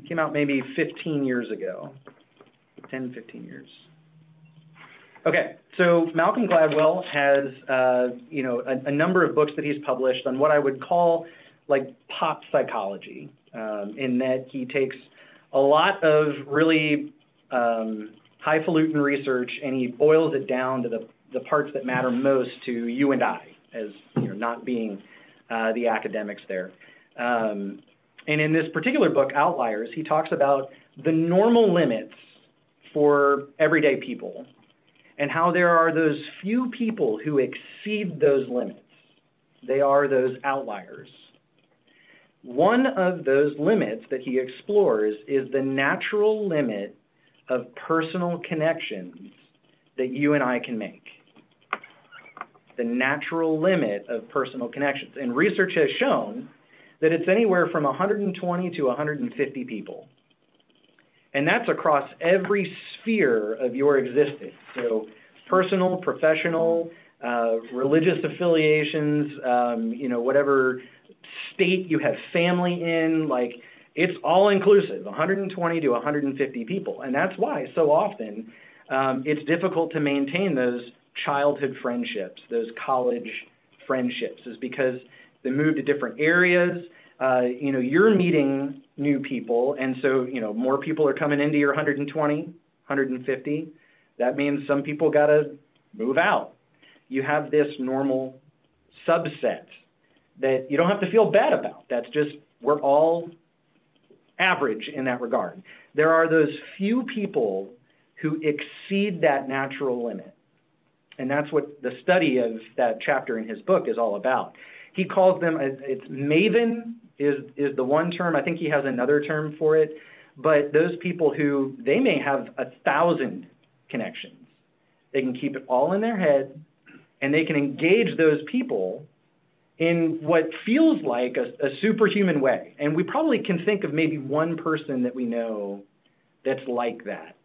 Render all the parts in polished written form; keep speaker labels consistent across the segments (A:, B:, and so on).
A: Came out maybe 15 years ago, 10, 15 years. Okay, so Malcolm Gladwell has, a number of books that he's published on what I would call like pop psychology, in that he takes a lot of really highfalutin research and he boils it down to the parts that matter most to you and I, as not being the academics there. And in this particular book, Outliers, he talks about the normal limits for everyday people and how there are those few people who exceed those limits. They are those outliers. One of those limits that he explores is the natural limit of personal connections that you and I can make. The natural limit of personal connections. And research has shown that it's anywhere from 120 to 150 people. And that's across every sphere of your existence. So personal, professional, religious affiliations, whatever state you have family in, like it's all inclusive, 120 to 150 people. And that's why so often it's difficult to maintain those childhood friendships, those college friendships, is because they move to different areas. You're meeting new people, and so, more people are coming into your 120, 150. That means some people got to move out. You have this normal subset that you don't have to feel bad about. That's just, we're all average in that regard. There are those few people who exceed that natural limit. And that's what the study of that chapter in his book is all about. He calls them, it's maven is the one term. I think he has another term for it. But those people who, they may have 1,000 connections. They can keep it all in their head, and they can engage those people in what feels like a superhuman way. And we probably can think of maybe one person that we know that's like that.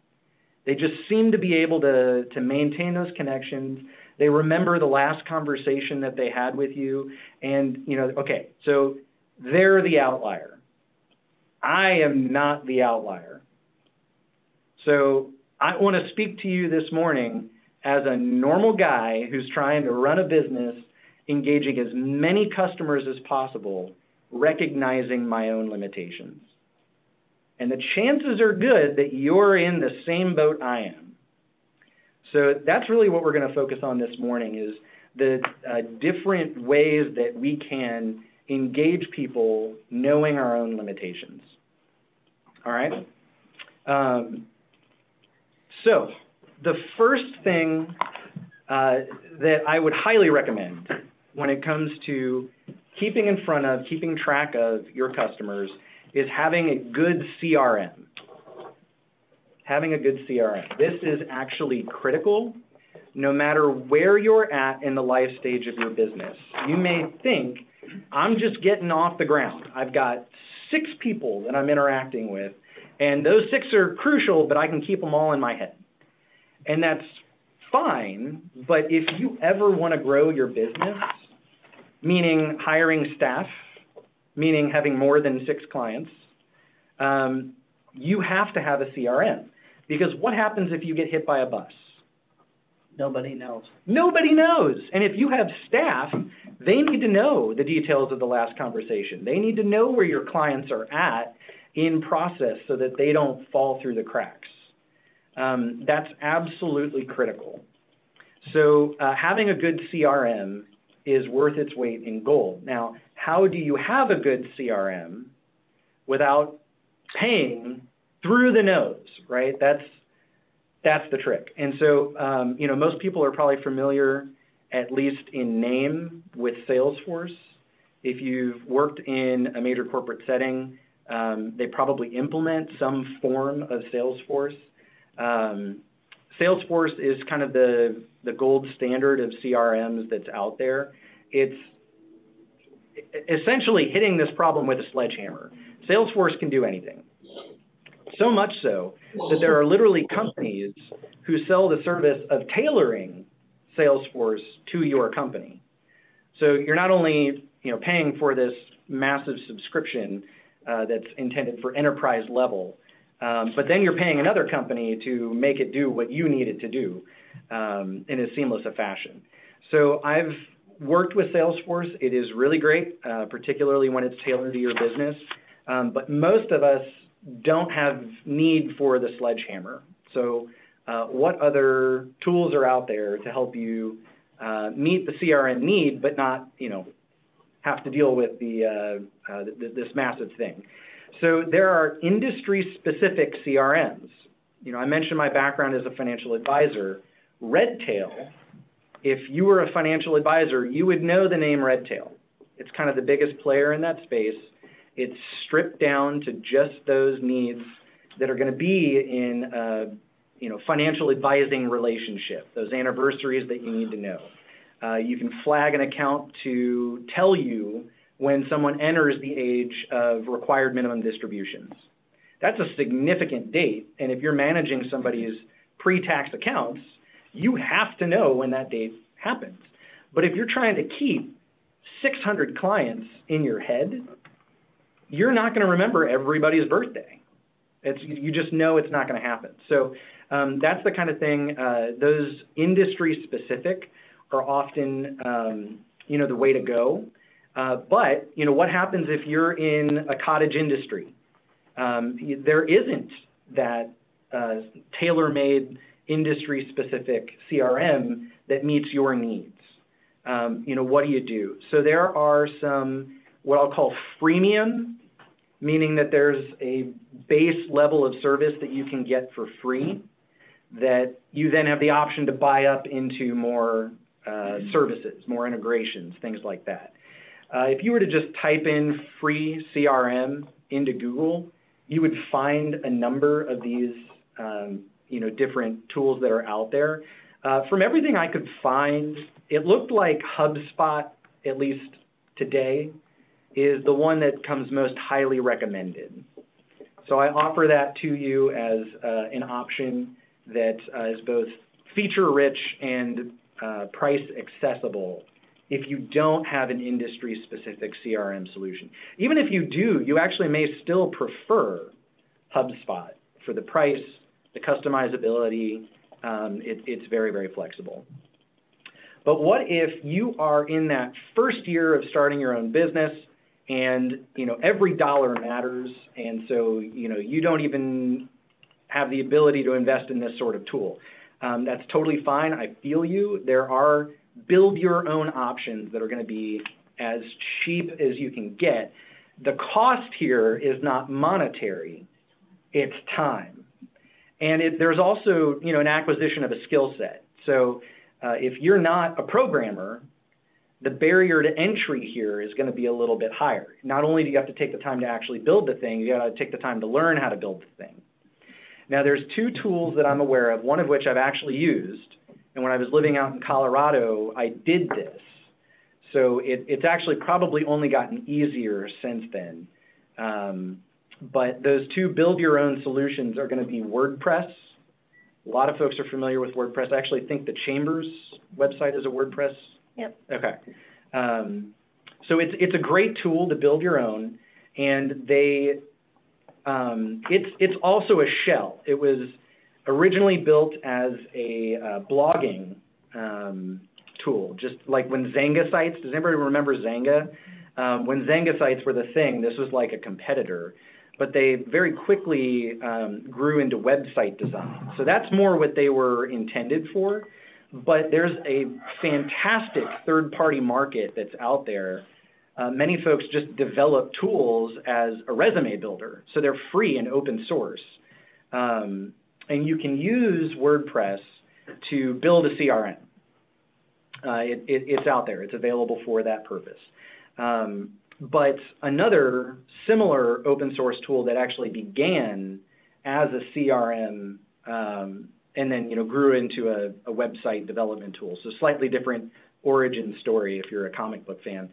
A: They just seem to be able to maintain those connections. They remember the last conversation that they had with you. And, okay, so they're the outlier. I am not the outlier. So I want to speak to you this morning as a normal guy who's trying to run a business, engaging as many customers as possible, recognizing my own limitations. And the chances are good that you're in the same boat I am. So that's really what we're going to focus on this morning, is the different ways that we can engage people knowing our own limitations. All right? So the first thing that I would highly recommend when it comes to keeping track of your customers is having a good CRM. Having a good CRM. This is actually critical no matter where you're at in the life stage of your business. You may think, I'm just getting off the ground. I've got 6 people that I'm interacting with, and those 6 are crucial, but I can keep them all in my head. And that's fine, but if you ever want to grow your business, meaning hiring staff, meaning having more than 6 clients, you have to have a CRM. Because what happens if you get hit by a bus?
B: Nobody knows.
A: Nobody knows. And if you have staff, they need to know the details of the last conversation. They need to know where your clients are at in process so that they don't fall through the cracks. That's absolutely critical. So having a good CRM is worth its weight in gold. Now, how do you have a good CRM without paying through the nose, right? That's the trick. And so, most people are probably familiar, at least in name, with Salesforce. If you've worked in a major corporate setting, they probably implement some form of Salesforce. Salesforce is kind of the gold standard of CRMs that's out there. It's essentially hitting this problem with a sledgehammer. Salesforce can do anything. So much so that there are literally companies who sell the service of tailoring Salesforce to your company. So you're not only paying for this massive subscription, that's intended for enterprise level. But then you're paying another company to make it do what you need it to do in as seamless a fashion. So I've worked with Salesforce. It is really great, particularly when it's tailored to your business. But most of us don't have need for the sledgehammer. So what other tools are out there to help you meet the CRM need, but not, have to deal with this massive thing? So there are industry-specific CRMs. I mentioned my background as a financial advisor. Redtail, if you were a financial advisor, you would know the name Redtail. It's kind of the biggest player in that space. It's stripped down to just those needs that are going to be in financial advising relationship, those anniversaries that you need to know. You can flag an account to tell you when someone enters the age of required minimum distributions. That's a significant date, and if you're managing somebody's pre-tax accounts, you have to know when that date happens. But if you're trying to keep 600 clients in your head, you're not going to remember everybody's birthday. You just know it's not going to happen. So that's the kind of thing, those industry-specific are often, the way to go. But, what happens if you're in a cottage industry? There isn't that tailor-made industry-specific CRM that meets your needs. What do you do? So there are some, what I'll call freemium, meaning that there's a base level of service that you can get for free that you then have the option to buy up into more services, more integrations, things like that. If you were to just type in free CRM into Google, you would find a number of these, different tools that are out there. From everything I could find, it looked like HubSpot, at least today, is the one that comes most highly recommended. So I offer that to you as an option that is both feature-rich and price accessible if you don't have an industry-specific CRM solution. Even if you do, you actually may still prefer HubSpot for the price, the customizability. It's very, very flexible. But what if you are in that first year of starting your own business and, every dollar matters, and so, you don't even have the ability to invest in this sort of tool? That's totally fine. I feel you. There are build your own options that are going to be as cheap as you can get. The cost here is not monetary, it's time. And there's also, an acquisition of a skill set. So if you're not a programmer, the barrier to entry here is going to be a little bit higher. Not only do you have to take the time to actually build the thing, you got to take the time to learn how to build the thing. Now, there's two tools that I'm aware of, one of which I've actually used. And when I was living out in Colorado, I did this. So it's actually probably only gotten easier since then. But those two build-your-own solutions are going to be WordPress. A lot of folks are familiar with WordPress. I actually think the Chambers website is a WordPress.
C: Yep.
A: Okay. So it's a great tool to build your own, and it's also a shell. It was originally built as a blogging tool, just like when Zanga sites. Does anybody remember Zanga? When Zanga sites were the thing, this was like a competitor. But they very quickly grew into website design. So that's more what they were intended for. But there's a fantastic third-party market that's out there. Many folks just develop tools as a resume builder. So they're free and open source. And you can use WordPress to build a CRM. It's out there. It's available for that purpose. But another similar open source tool that actually began as a CRM and then grew into a website development tool, so slightly different origin story if you're a comic book fan,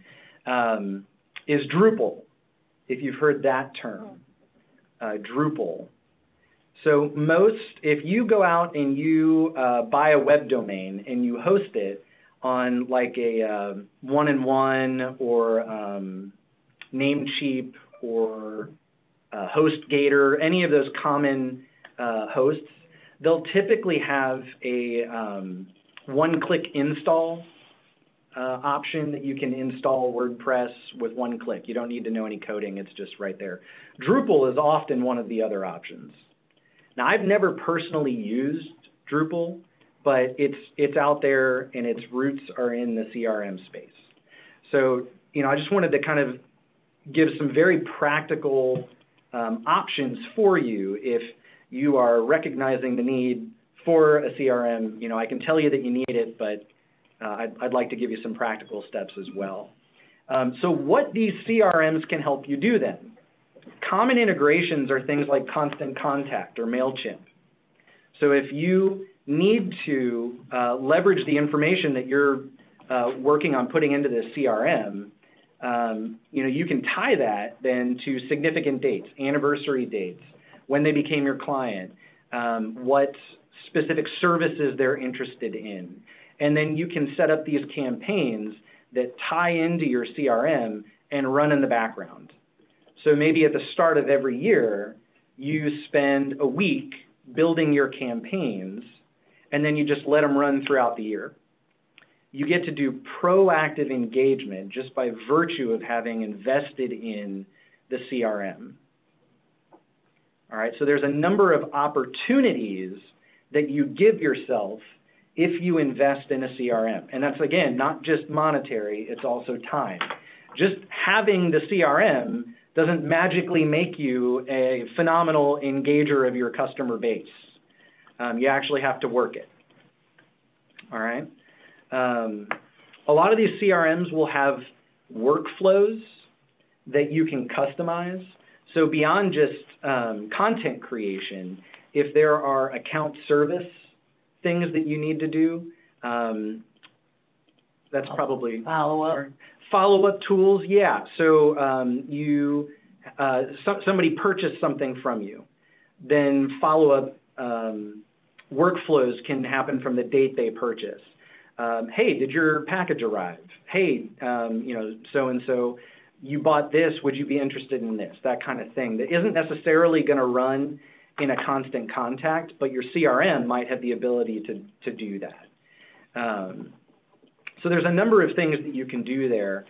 A: is Drupal, if you've heard that term, Drupal. So if you go out and you buy a web domain and you host it on like a one-in-one or Namecheap or HostGator, any of those common hosts, they'll typically have a one-click install option that you can install WordPress with one click. You don't need to know any coding, it's just right there. Drupal is often one of the other options. Now, I've never personally used Drupal, but it's out there and its roots are in the CRM space. So, I just wanted to kind of give some very practical options for you if you are recognizing the need for a CRM. I can tell you that you need it, but I'd like to give you some practical steps as well. So what these CRMs can help you do then? Common integrations are things like Constant Contact or MailChimp. So if you need to leverage the information that you're working on putting into the CRM, you can tie that then to significant dates, anniversary dates, when they became your client, what specific services they're interested in. And then you can set up these campaigns that tie into your CRM and run in the background. So maybe at the start of every year, you spend a week building your campaigns, and then you just let them run throughout the year. You get to do proactive engagement just by virtue of having invested in the CRM. All right, so there's a number of opportunities that you give yourself if you invest in a CRM. And that's, again, not just monetary, it's also time. Just having the CRM doesn't magically make you a phenomenal engager of your customer base. You actually have to work it. All right. A lot of these CRMs will have workflows that you can customize. So beyond just content creation, if there are account service things that you need to do, that's probably follow-up tools. Yeah. So somebody purchased something from you, then follow-up workflows can happen from the date they purchase. Hey, did your package arrive? Hey, so-and-so, you bought this, would you be interested in this? That kind of thing. That isn't necessarily going to run in a Constant Contact, but your CRM might have the ability to do that. So there's a number of things that you can do there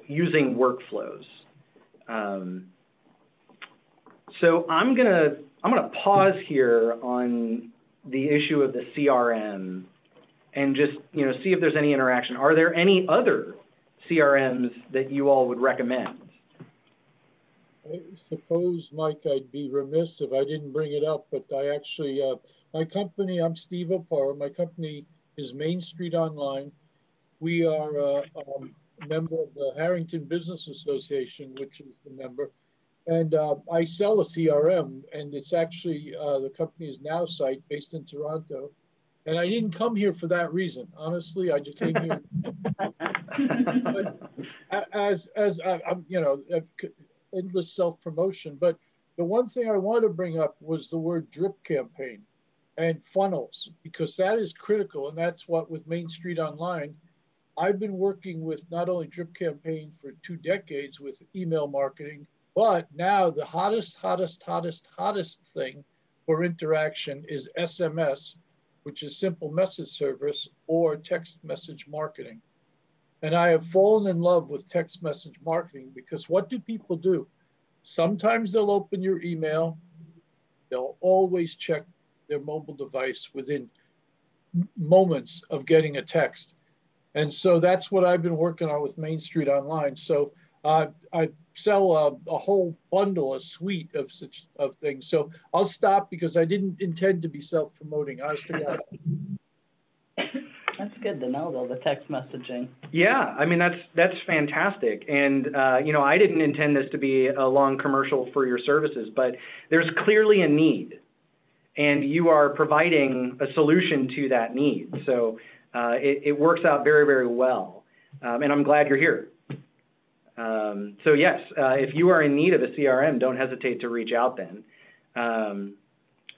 A: using workflows. So I'm gonna pause here on the issue of the CRM and just see if there's any interaction. Are there any other CRMs that you all would recommend?
C: I suppose, Mike, I'd be remiss if I didn't bring it up, but I actually, my company, I'm Steve Opar, my company is Main Street Online. We are a member of the Harrington Business Association, which is the member, and I sell a CRM, and it's actually, the company is Now Site, based in Toronto. And I didn't come here for that reason. Honestly, I just came here. But as I'm, endless self-promotion. But the one thing I want to bring up was the word drip campaign and funnels, because that is critical. And that's what with Main Street Online, I've been working with not only drip campaign for 2 decades with email marketing, but now the hottest thing for interaction is SMS, which is simple message service, or text message marketing. And I have fallen in love with text message marketing because what do people do? Sometimes they'll open your email. They'll always check their mobile device within moments of getting a text. And so that's what I've been working on with Main Street Online. So I sell a whole bundle, a suite of things. So I'll stop because I didn't intend to be self-promoting, honest to God.
B: That's good to know, though, the text messaging.
A: Yeah, I mean, that's fantastic. And, I didn't intend this to be a long commercial for your services, but there's clearly a need, and you are providing a solution to that need. So it works out very, very well, and I'm glad you're here. So yes, if you are in need of a CRM, don't hesitate to reach out then.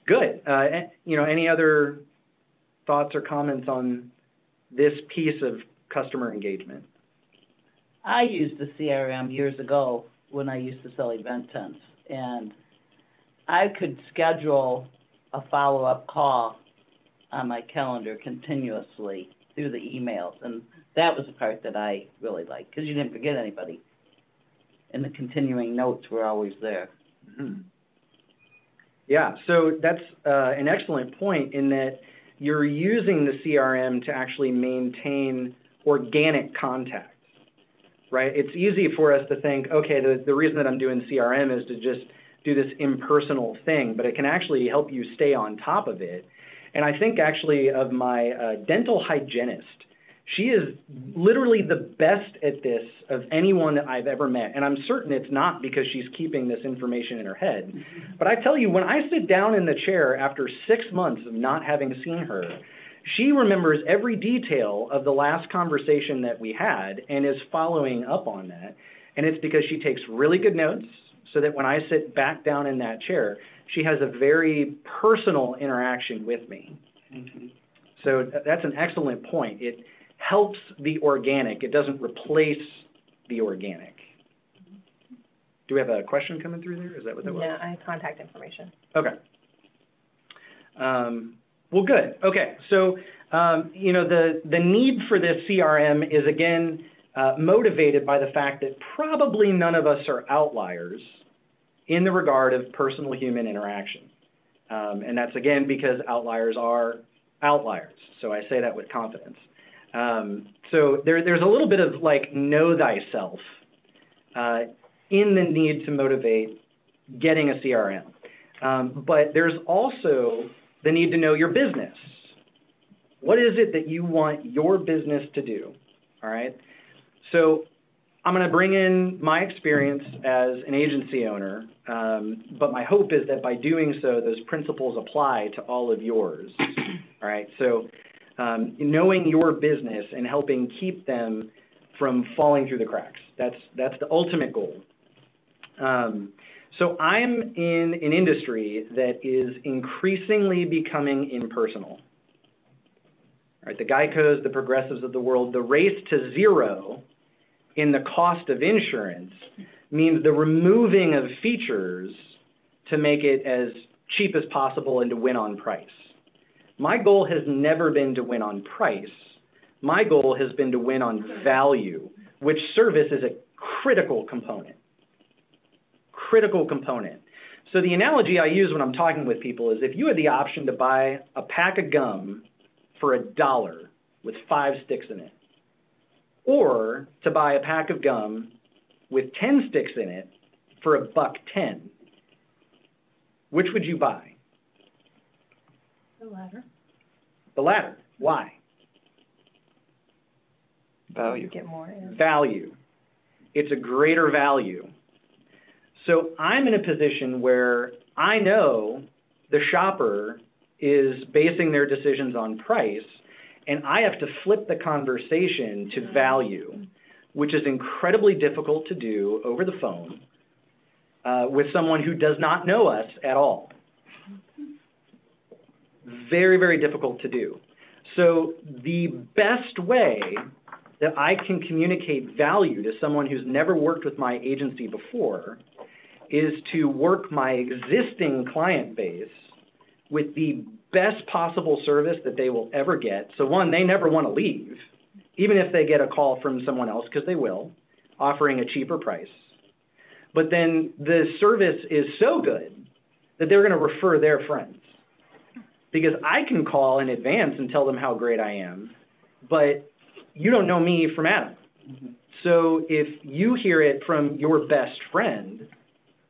A: Good. Any other thoughts or comments on this piece of customer engagement?
B: I used the CRM years ago when I used to sell event tents. And I could schedule a follow-up call on my calendar continuously through the emails. And that was the part that I really liked, because you didn't forget anybody. And the continuing notes were always there.
A: Mm-hmm. Yeah, so that's an excellent point in that you're using the CRM to actually maintain organic contacts, right? It's easy for us to think, okay, the reason that I'm doing CRM is to just do this impersonal thing, but it can actually help you stay on top of it. And I think actually of my dental hygienist, she is literally the best at this of anyone that I've ever met. And I'm certain it's not because she's keeping this information in her head. But I tell you, when I sit down in the chair after 6 months of not having seen her, she remembers every detail of the last conversation that we had and is following up on that. And it's because she takes really good notes so that when I sit back down in that chair, she has a very personal interaction with me.
B: Mm-hmm.
A: So that's an excellent point. It helps the organic. It doesn't replace the organic. Do we have a question coming through there? Is that what that was?
D: Yeah, I have contact information.
A: Okay. Well, good. Okay. So, you know, the need for this CRM is, again, motivated by the fact that probably none of us are outliers in the regard of personal human interaction. And that's, again, because outliers are outliers. So I say that with confidence. So there's a little bit of like know thyself in the need to motivate getting a CRM. But there's also the need to know your business. What is it that you want your business to do? All right. So I'm going to bring in my experience as an agency owner, but my hope is that by doing so, those principles apply to all of yours. All right. So knowing your business and helping keep them from falling through the cracks. That's the ultimate goal. So I'm in an industry that is increasingly becoming impersonal. All right, the Geicos, the Progressives of the world, the race to zero in the cost of insurance means the removing of features to make it as cheap as possible and to win on price. My goal has never been to win on price. My goal has been to win on value, which service is a critical component. Critical component. So the analogy I use when I'm talking with people is if you had the option to buy a pack of gum for $1 with 5 sticks in it, or to buy a pack of gum with 10 sticks in it for $1.10, which would you buy?
D: The latter.
A: The latter. Why?
B: Value.
D: Get more in.
A: Value. It's a greater value. So I'm in a position where I know the shopper is basing their decisions on price, and I have to flip the conversation to value, which is incredibly difficult to do over the phone with someone who does not know us at all. Very, very difficult to do. So the best way that I can communicate value to someone who's never worked with my agency before is to work my existing client base with the best possible service that they will ever get. So one, they never want to leave, even if they get a call from someone else, because they will, offering a cheaper price. But then the service is so good that they're going to refer their friends. Because I can call in advance and tell them how great I am, but you don't know me from Adam.
B: Mm-hmm.
A: So if you hear it from your best friend,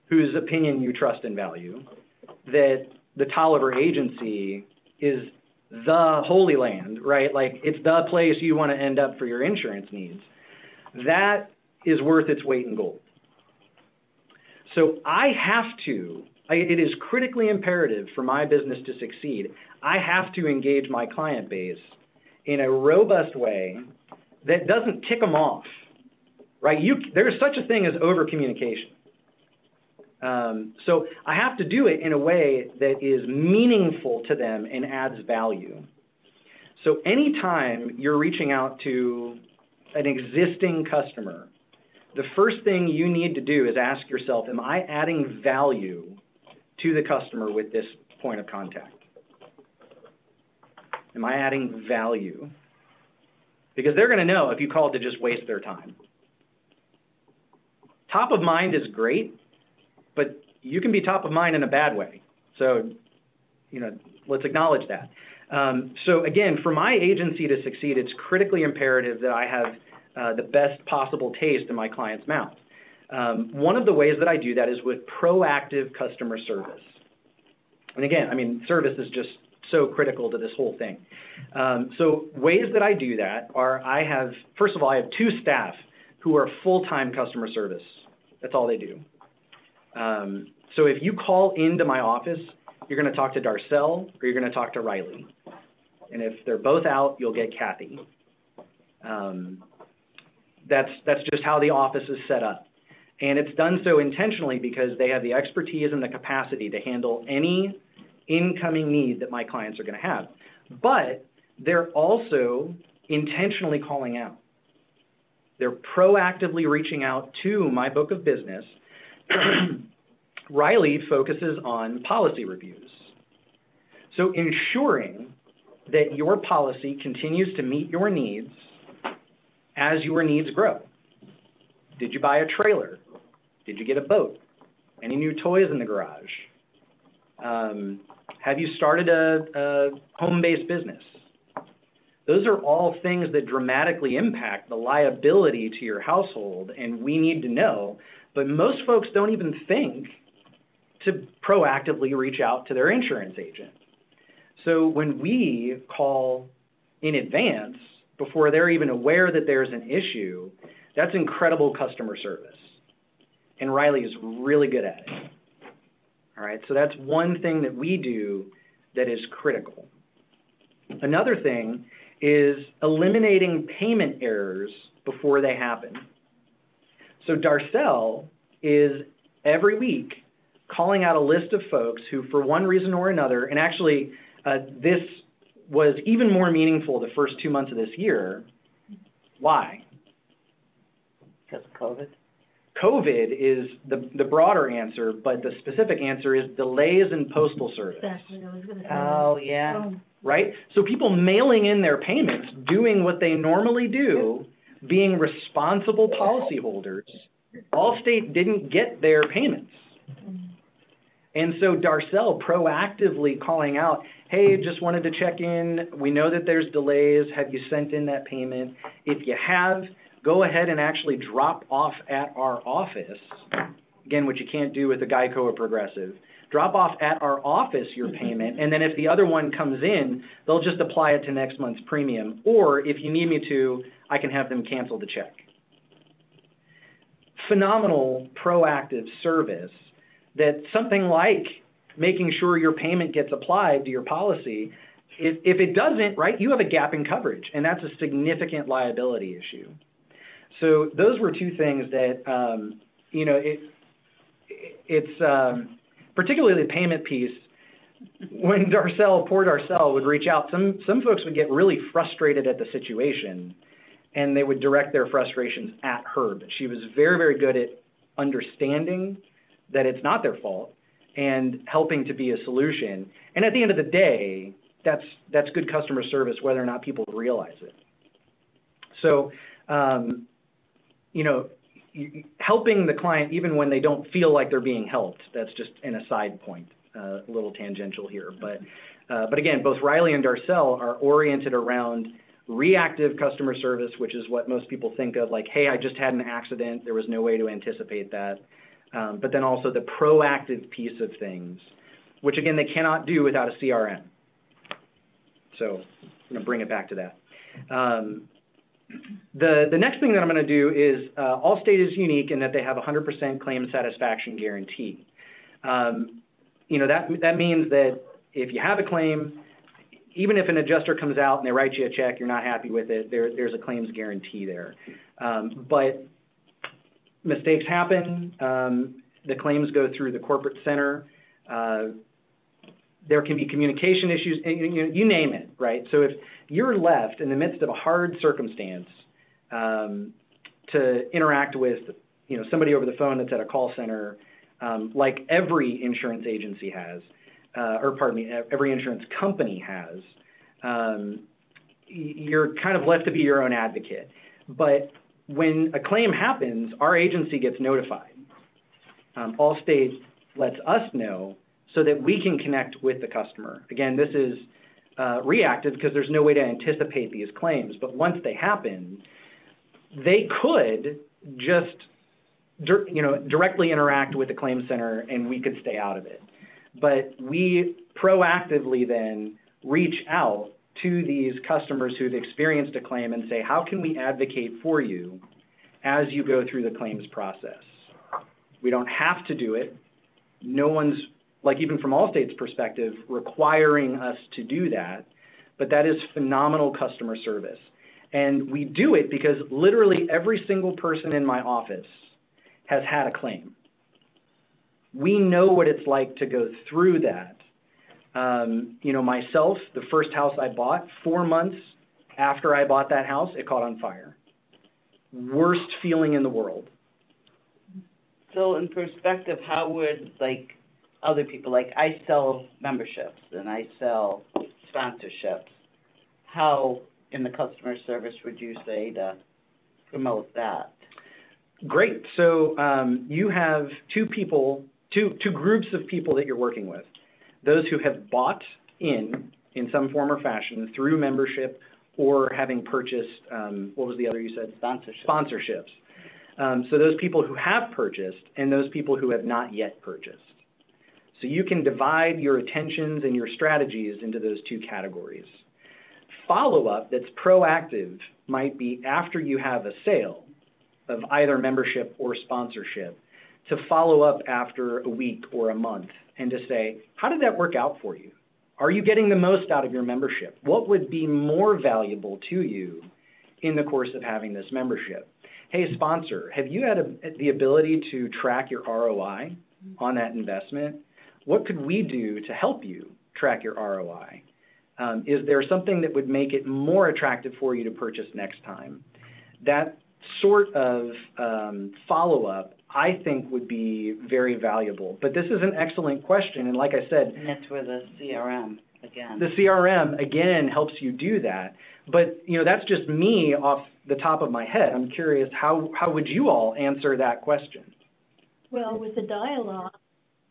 A: whose opinion you trust and value, that the Tolliver agency is the Holy Land, right? Like it's the place you want to end up for your insurance needs. That is worth its weight in gold. So I have to, it is critically imperative for my business to succeed. I have to engage my client base in a robust way that doesn't tick them off, right? There's such a thing as over-communication. So I have to do it in a way that is meaningful to them and adds value. So anytime you're reaching out to an existing customer the first thing you need to do is ask yourself, am I adding value to the customer with this point of contact? Am I adding value? Because they're going to know if you called to just waste their time. Top of mind is great, but you can be top of mind in a bad way. So, let's acknowledge that. So again, for my agency to succeed, it's critically imperative that I have the best possible taste in my client's mouth. One of the ways that I do that is with proactive customer service. And again, service is just so critical to this whole thing. So ways that I do that are first of all, I have 2 staff who are full-time customer service. That's all they do. So if you call into my office, you're going to talk to Darcel or you're going to talk to Riley. And if they're both out, you'll get Kathy. That's just how the office is set up. And it's done so intentionally because they have the expertise and the capacity to handle any incoming need that my clients are going to have. But they're also intentionally calling out. They're proactively reaching out to my book of business. Riley focuses on policy reviews. So ensuring that your policy continues to meet your needs as your needs grow. Did you buy a trailer? Did you get a boat? Any new toys in the garage? Have you started a home-based business? Those are all things that dramatically impact the liability to your household, and we need to know, but most folks don't even think to proactively reach out to their insurance agent. So when we call in advance, before they're even aware that there's an issue, that's incredible customer service. And Riley is really good at it. All right, so that's one thing that we do that is critical. Another thing is eliminating payment errors before they happen. So Darcel is every week calling out a list of folks who, for one reason or another, and actually this was even more meaningful the first 2 months of this year. Why?
B: Because of COVID?
A: COVID is the broader answer, but the specific answer is delays in postal service.
D: Exactly, I was gonna say
B: Oh,
D: that.
B: yeah.
A: Right? So people mailing in their payments, doing what they normally do, being responsible policyholders, Allstate didn't get their payments. And so Darcel proactively calling out, hey, just wanted to check in. We know that there's delays. Have you sent in that payment? If you have, go ahead and actually drop off at our office. Again, what you can't do with a Geico or Progressive. Drop off at our office your payment, and then if the other one comes in, they'll just apply it to next month's premium. Or if you need me to, I can have them cancel the check. Phenomenal proactive service that something like making sure your payment gets applied to your policy, if it doesn't, right, you have a gap in coverage, and that's a significant liability issue. So those were 2 things that, it's particularly the payment piece. When poor Darcel would reach out, some folks would get really frustrated at the situation, and they would direct their frustrations at her. But she was very, very good at understanding that it's not their fault and helping to be a solution. And at the end of the day, that's good customer service, whether or not people realize it. So, helping the client even when they don't feel like they're being helped, that's just an aside point, a little tangential here. But again, both Riley and Darcel are oriented around reactive customer service, which is what most people think of, like, hey, I just had an accident. There was no way to anticipate that. But then also the proactive piece of things, which, again, they cannot do without a CRM. So I'm going to bring it back to that. The next thing that I'm going to do is Allstate is unique in that they have 100% claim satisfaction guarantee. That means that if you have a claim, even if an adjuster comes out and they write you a check, you're not happy with it, there's a claims guarantee there. But mistakes happen. The claims go through the corporate center. There can be communication issues, you name it, right? So if you're left in the midst of a hard circumstance to interact with somebody over the phone that's at a call center, like every insurance agency has, every insurance company has, you're kind of left to be your own advocate. But when a claim happens, our agency gets notified. Allstate lets us know so that we can connect with the customer. Again, this is reactive because there's no way to anticipate these claims. But once they happen, they could just directly interact with the claim center and we could stay out of it. But we proactively then reach out to these customers who've experienced a claim and say, how can we advocate for you as you go through the claims process? We don't have to do it. No one's, like even from Allstate's perspective, requiring us to do that, but that is phenomenal customer service. And we do it because literally every single person in my office has had a claim. We know what it's like to go through that. Myself, the first house I bought, 4 months after I bought that house, it caught on fire. Worst feeling in the world.
B: So in perspective, how would, other people, I sell memberships and I sell sponsorships, how in the customer service would you say to promote that?
A: Great. So you have two groups of people that you're working with. Those who have bought in some form or fashion through membership or having purchased, what was the other you said? Sponsorships. So those people who have purchased and those people who have not yet purchased. So you can divide your attentions and your strategies into those two categories. Follow-up that's proactive might be after you have a sale of either membership or sponsorship, to follow up after a week or a month and to say, how did that work out for you? Are you getting the most out of your membership? What would be more valuable to you in the course of having this membership? Hey, sponsor, have you had the ability to track your ROI on that investment? What could we do to help you track your ROI? Is there something that would make it more attractive for you to purchase next time? That sort of follow-up, I think, would be very valuable. But this is an excellent question, and like I said...
B: And that's where the CRM, again.
A: The CRM, again, helps you do that. But, that's just me off the top of my head. I'm curious, how would you all answer that question?
E: Well, with the dialogue,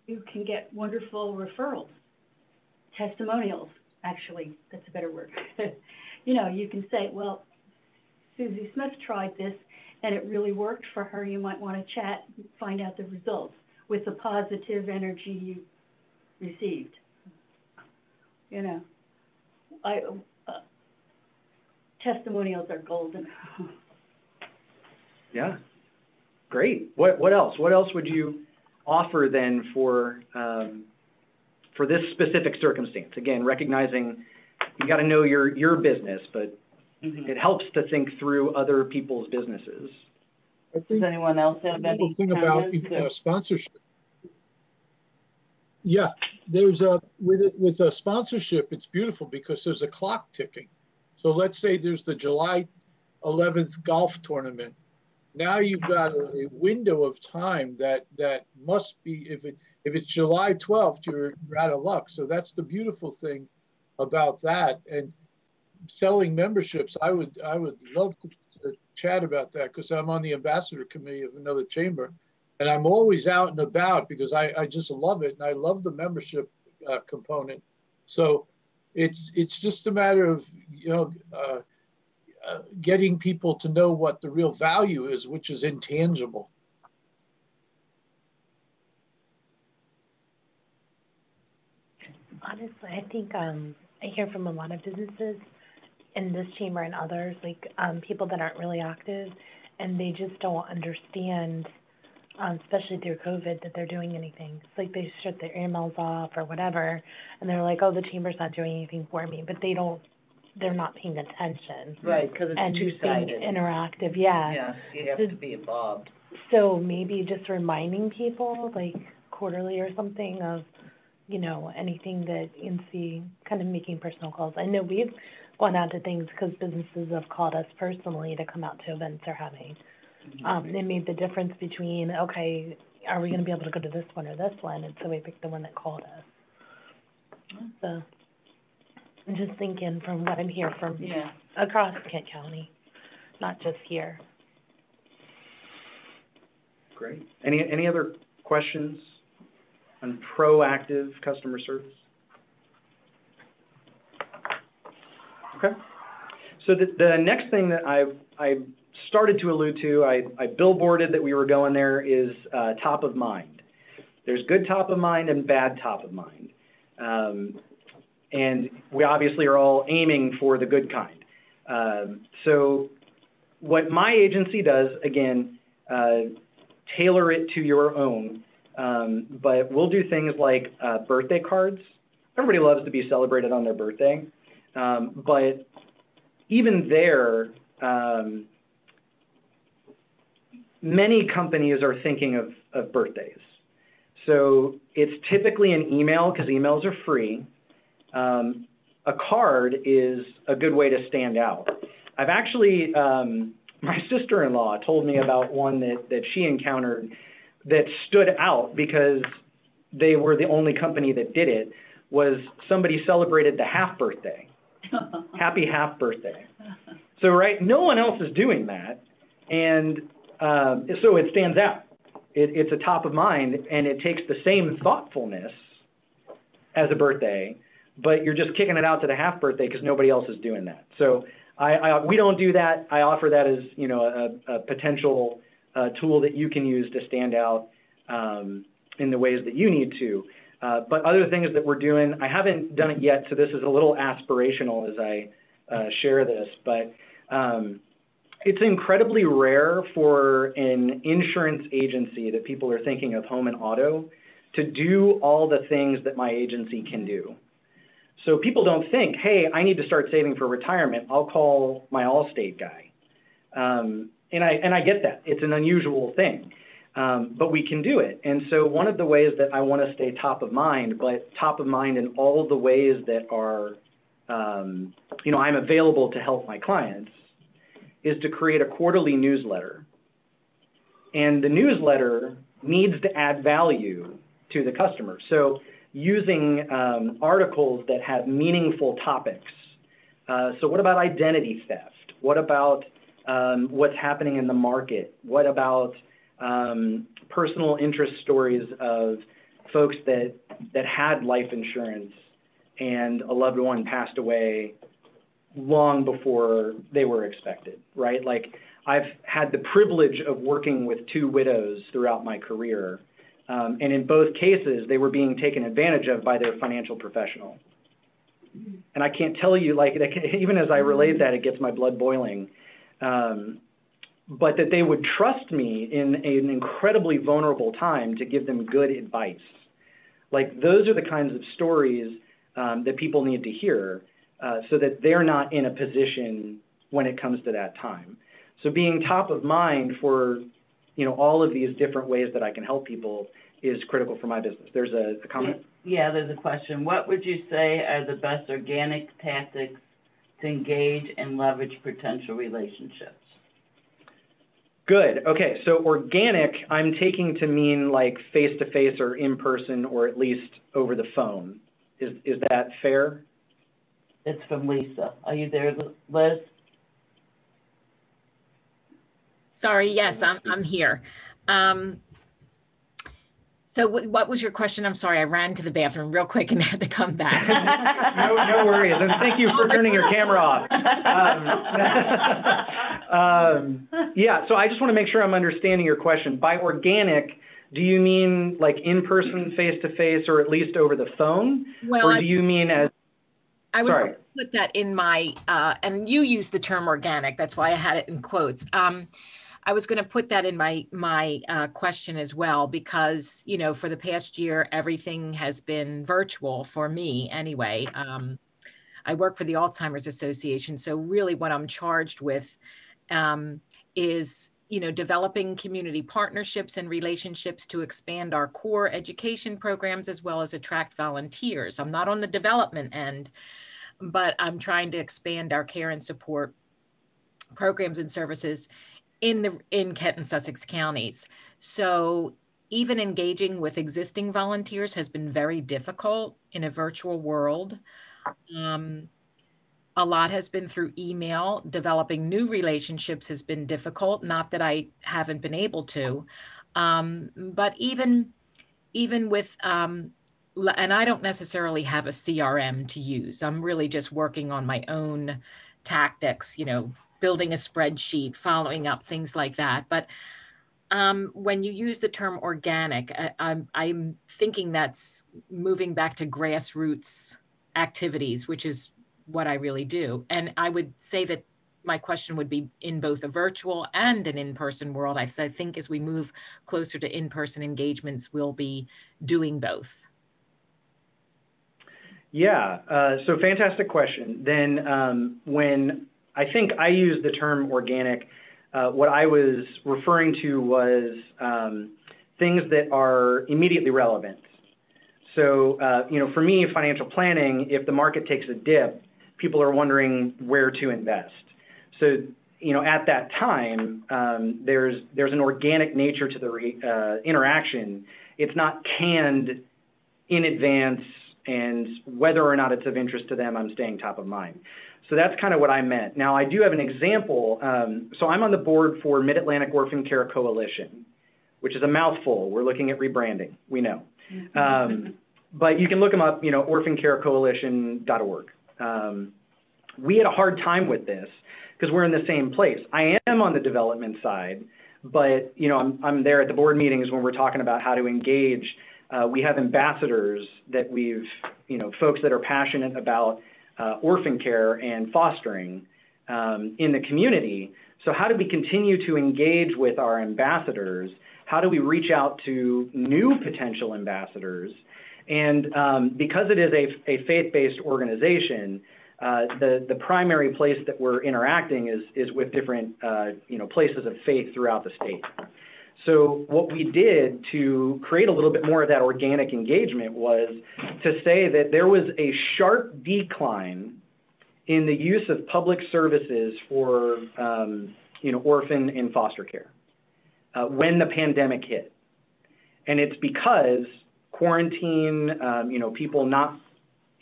E: you can get wonderful referrals, testimonials, actually, that's a better word. You can say, well, Susie Smith tried this, and it really worked for her. You might want to chat, find out the results with the positive energy you received. Testimonials are golden.
A: Yeah, great. What else? What else would you offer then for this specific circumstance? Again, recognizing you got to know your business, but it helps to think through other people's businesses.
B: Does anyone else have any
C: thing about sponsorship? Yeah, there's with a sponsorship, it's beautiful because there's a clock ticking. So let's say there's the July 11th golf tournament. Now you've got a window of time that must be, if it's July 12th, you're out of luck. So that's the beautiful thing about that. And selling memberships, I would love to chat about that because I'm on the ambassador committee of another chamber, and I'm always out and about because I just love it, and I love the membership component. So it's just a matter of getting people to know what the real value is, which is intangible.
D: Honestly, I think I hear from a lot of businesses in this chamber and others, people that aren't really active, and they just don't understand, especially through COVID, that they're doing anything. It's like they shut their emails off or whatever, and they're like, oh, the chamber's not doing anything for me, but they're not paying attention.
B: Right, because it's two-sided.
D: And interactive, yeah.
B: Yes, you have to be involved.
D: So maybe just reminding people, quarterly or something of, anything that NC, kind of making personal calls. I know we've gone out to things because businesses have called us personally to come out to events they're having. They made the difference between, okay, are we gonna be able to go to this one or this one? And so we picked the one that called us. So, I'm just thinking from what I'm hearing from
B: Yeah.
D: across Kent County, not just here.
A: Great. Any other questions on proactive customer service? Okay. So the next thing that I started to allude to, I billboarded that we were going there, is top of mind. There's good top of mind and bad top of mind. And we obviously are all aiming for the good kind. So what my agency does, again, tailor it to your own, but we'll do things like birthday cards. Everybody loves to be celebrated on their birthday, but even there, many companies are thinking of birthdays. So it's typically an email, because emails are free. A card is a good way to stand out. I've actually, my sister-in-law told me about one that she encountered that stood out because they were the only company that did it, was somebody celebrated the half birthday. Happy half birthday. So, right, no one else is doing that, and so it stands out. It's a top of mind, and it takes the same thoughtfulness as a birthday, but you're just kicking it out to the half birthday because nobody else is doing that. So we don't do that. I offer that as, you know, a potential tool that you can use to stand out in the ways that you need to. But other things that we're doing, I haven't done it yet, so this is a little aspirational as I share this, but it's incredibly rare for an insurance agency that people are thinking of home and auto to do all the things that my agency can do. So people don't think, hey, I need to start saving for retirement. I'll call my Allstate guy. And I get that. It's an unusual thing, but we can do it. And so one of the ways that I want to stay top of mind, but top of mind in all of the ways that are, you know, I'm available to help my clients, is to create a quarterly newsletter. And the newsletter needs to add value to the customer. So using articles that have meaningful topics. So what about identity theft? What about what's happening in the market? What about personal interest stories of folks that had life insurance and a loved one passed away long before they were expected, right? Like, I've had the privilege of working with 2 widows throughout my career. And in both cases, they were being taken advantage of by their financial professional. And I can't tell you, like, even as I relate that, it gets my blood boiling. But that they would trust me in an incredibly vulnerable time to give them good advice. Like, those are the kinds of stories that people need to hear so that they're not in a position when it comes to that time. So being top of mind for, you know, all of these different ways that I can help people is critical for my business. There's a comment?
B: Yeah, there's a question. What would you say are the best organic tactics to engage and leverage potential relationships?
A: Good. Okay, so organic, I'm taking to mean like face-to-face or in-person or at least over the phone. Is that fair?
B: It's from Lisa. Are you there, Liz?
F: Sorry, yes, I'm here. So what was your question? I'm sorry, I ran to the bathroom real quick and had to come back.
A: No worries, and thank you for turning your camera off. Yeah, so I just want to make sure I'm understanding your question. By organic, do you mean like in-person, face-to-face, or at least over the phone?
F: Well,
A: or do you mean as...
F: I was going to put that in my, and you used the term organic, that's why I had it in quotes. I was going to put that in my question as well, because, you know, for the past year, everything has been virtual for me anyway. I work for the Alzheimer's Association. So really what I'm charged with is, you know, developing community partnerships and relationships to expand our core education programs as well as attract volunteers. I'm not on the development end, but I'm trying to expand our care and support programs and services in Kent and Sussex counties. So even engaging with existing volunteers has been very difficult in a virtual world. A lot has been through email. Developing new relationships has been difficult. Not that I haven't been able to, but even with, and I don't necessarily have a CRM to use. I'm really just working on my own tactics, building a spreadsheet, following up, things like that. But when you use the term organic, I'm thinking that's moving back to grassroots activities, which is what I really do. And I would say that my question would be in both a virtual and an in-person world. I think as we move closer to in-person engagements, we'll be doing both.
A: Yeah, so fantastic question. Then when I think I use the term organic, what I was referring to was things that are immediately relevant. So, for me, financial planning, if the market takes a dip, people are wondering where to invest. So, at that time, there's an organic nature to the interaction. It's not canned in advance, and whether or not it's of interest to them, I'm staying top of mind. So that's kind of what I meant. Now, I do have an example. So I'm on the board for Mid-Atlantic Orphan Care Coalition, which is a mouthful. We're looking at rebranding, we know. But you can look them up, orphancarecoalition.org. We had a hard time with this because we're in the same place. I am on the development side, but I'm there at the board meetings when we're talking about how to engage. We have ambassadors that we've, folks that are passionate about orphan care and fostering in the community. So how do we continue to engage with our ambassadors? How do we reach out to new potential ambassadors? And because it is a faith-based organization, the primary place that we're interacting is with different places of faith throughout the state. So what we did to create a little bit more of that organic engagement was to say that there was a sharp decline in the use of public services for orphan and foster care when the pandemic hit. And it's because quarantine, people not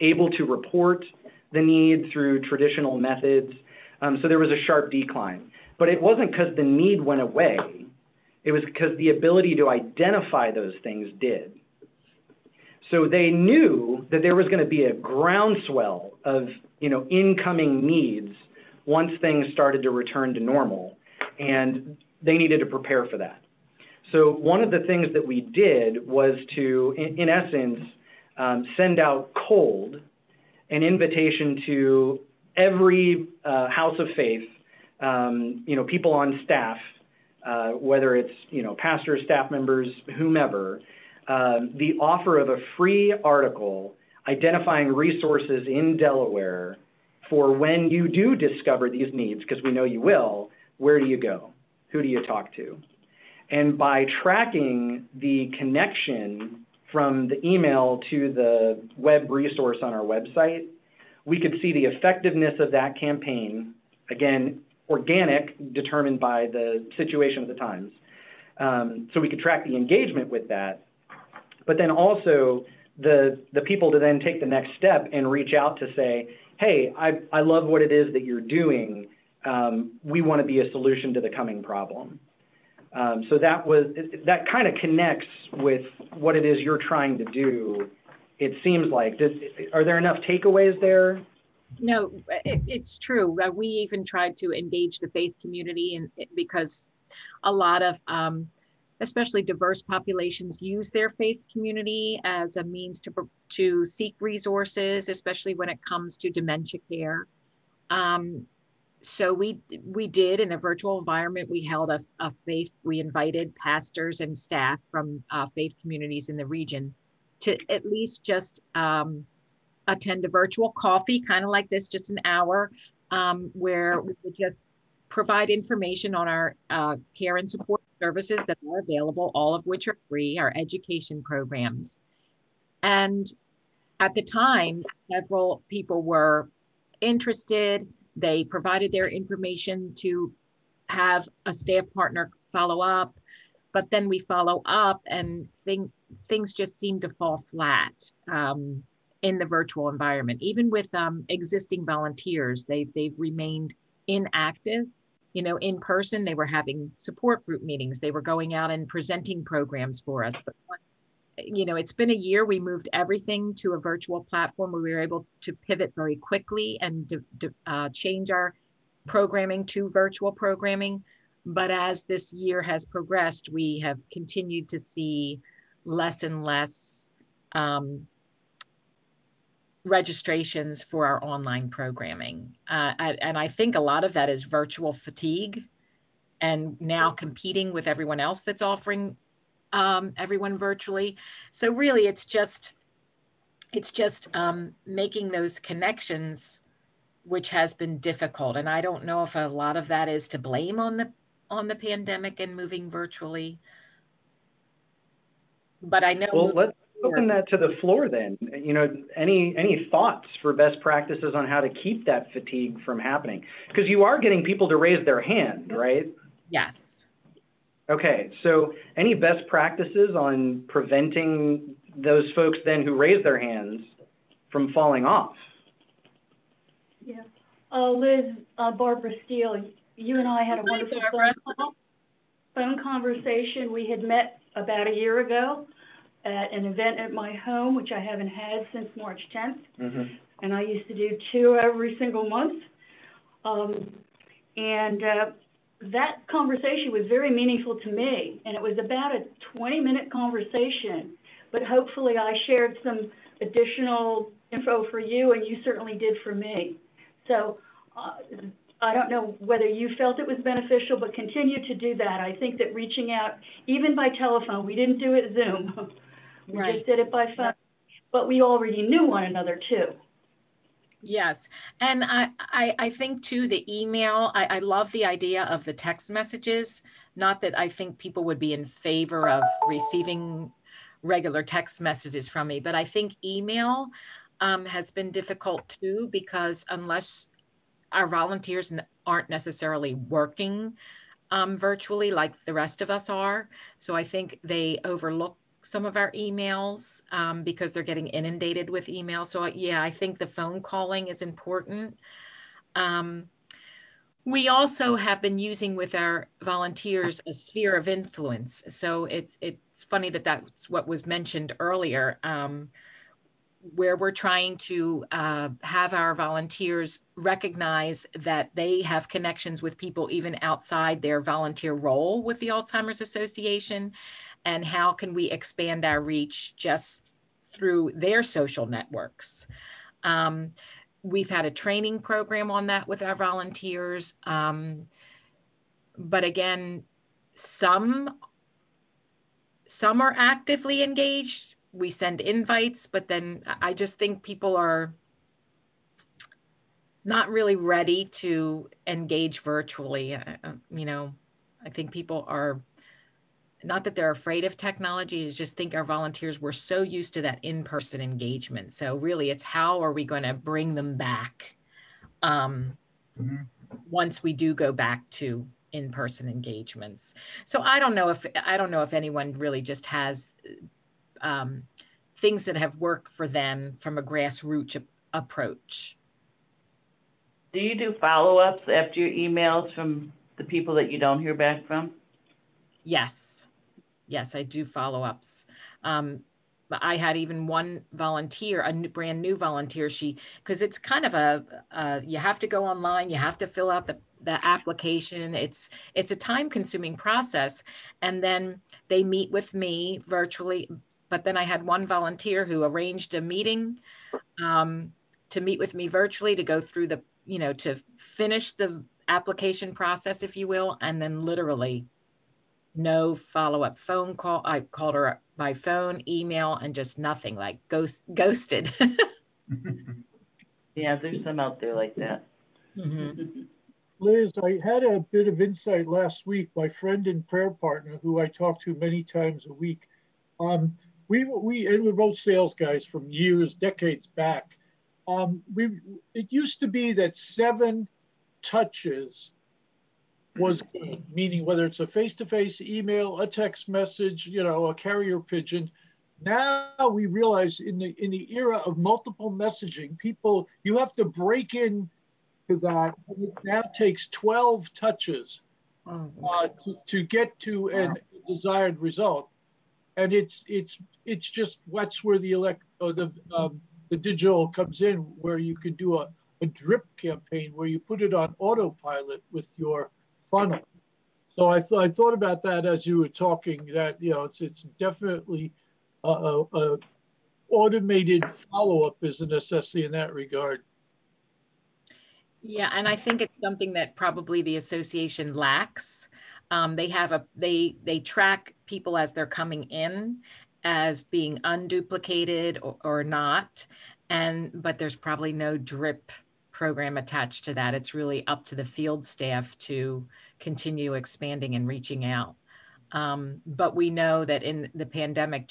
A: able to report the need through traditional methods. So there was a sharp decline. But it wasn't because the need went away. It was because the ability to identify those things did. So they knew that there was going to be a groundswell of, incoming needs once things started to return to normal, and they needed to prepare for that. So one of the things that we did was to, in essence, send out cold an invitation to every house of faith, people on staff, whether it's, pastors, staff members, whomever, the offer of a free article identifying resources in Delaware for when you do discover these needs, because we know you will, where do you go? Who do you talk to? And by tracking the connection from the email to the web resource on our website, we could see the effectiveness of that campaign, again, organic, determined by the situation of the times. So we could track the engagement with that, but then also the people to then take the next step and reach out to say, hey, I love what it is that you're doing. We want to be a solution to the coming problem. So that kind of connects with what it is you're trying to do. It seems like, are there enough takeaways there?
F: No, it's true. We even tried to engage the faith community, and because a lot of, especially diverse populations, use their faith community as a means to seek resources, especially when it comes to dementia care. So we did, in a virtual environment, we held a faith, we invited pastors and staff from faith communities in the region to at least just attend a virtual coffee, kind of like this, just an hour, where we would just provide information on our care and support services that are available, all of which are free, our education programs. And at the time, several people were interested. They provided their information to have a staff partner follow up, but then we follow up and things just seem to fall flat in the virtual environment. Even with existing volunteers, they've remained inactive. You know, in person, they were having support group meetings. They were going out and presenting programs for us. But, you know, it's been a year. We moved everything to a virtual platform where we were able to pivot very quickly and change our programming to virtual programming. But as this year has progressed, we have continued to see less and less registrations for our online programming. And I think a lot of that is virtual fatigue and now competing with everyone else that's offering everyone virtually. So really it's just making those connections, which has been difficult. And I don't know if a lot of that is to blame on the pandemic and moving virtually. But I know.
A: Well, let's open that to the floor then. You know, any thoughts for best practices on how to keep that fatigue from happening? Because you are getting people to raise their hand, right?
F: Yes.
A: Okay, so any best practices on preventing those folks then who raise their hands from falling off?
E: Yeah. Liz, Barbara Steele, you and I had a wonderful phone conversation. We had met about a year ago at an event at my home, which I haven't had since March 10th. Mm-hmm. And I used to do 2 every single month. That conversation was very meaningful to me. And it was about a 20-minute conversation. But hopefully I shared some additional info for you, and you certainly did for me. So I don't know whether you felt it was beneficial, but continue to do that. I think that reaching out, even by telephone, we didn't do it Zoom. We just did it by phone, but we already knew one another too.
F: Yes. And I think too, the email, I love the idea of the text messages. Not that I think people would be in favor of receiving regular text messages from me, but I think email has been difficult too, because unless our volunteers aren't necessarily working virtually like the rest of us are. So I think they overlook some of our emails because they're getting inundated with emails. So yeah, I think the phone calling is important. We also have been using with our volunteers a sphere of influence. So it's funny that that's what was mentioned earlier, where we're trying to have our volunteers recognize that they have connections with people even outside their volunteer role with the Alzheimer's Association, and how can we expand our reach just through their social networks. We've had a training program on that with our volunteers. But again, some are actively engaged. We send invites, but then I just think people are not really ready to engage virtually. You know, I think people are, not that they're afraid of technology, is just think our volunteers were so used to that in-person engagement. So really it's how are we going to bring them back once we do go back to in-person engagements. So I don't know if anyone really just has things that have worked for them from a grassroots approach.
B: Do you do follow-ups after your emails from the people that you don't hear back from?
F: Yes. Yes, I do follow-ups. I had even one volunteer, a brand new volunteer, because it's kind of you have to go online, you have to fill out the application. It's a time-consuming process. And then they meet with me virtually. But then I had one volunteer who arranged a meeting to meet with me virtually to go through to finish the application process, if you will, and then literally no follow-up phone call. I called her by phone, email, and just nothing, like ghosted.
B: Yeah, there's some out there like that.
F: Mm-hmm.
C: Liz, I had a bit of insight last week. My friend and prayer partner, who I talk to many times a week, we're both sales guys from decades back. It used to be that 7 touches was good, meaning whether it's a face-to-face email, a text message, you know, a carrier pigeon. Now we realize in the era of multiple messaging, you have to break in to that. It now takes 12 touches to get to a desired result. And it's just, that's where the digital comes in, where you can do a drip campaign where you put it on autopilot with your funnel. So I thought about that as you were talking, that, you know, it's definitely a automated follow-up is a necessity in that regard.
F: Yeah, and I think it's something that probably the association lacks. They track people as they're coming in as being unduplicated or not, but there's probably no drip program attached to that. It's really up to the field staff to continue expanding and reaching out. But we know that in the pandemic,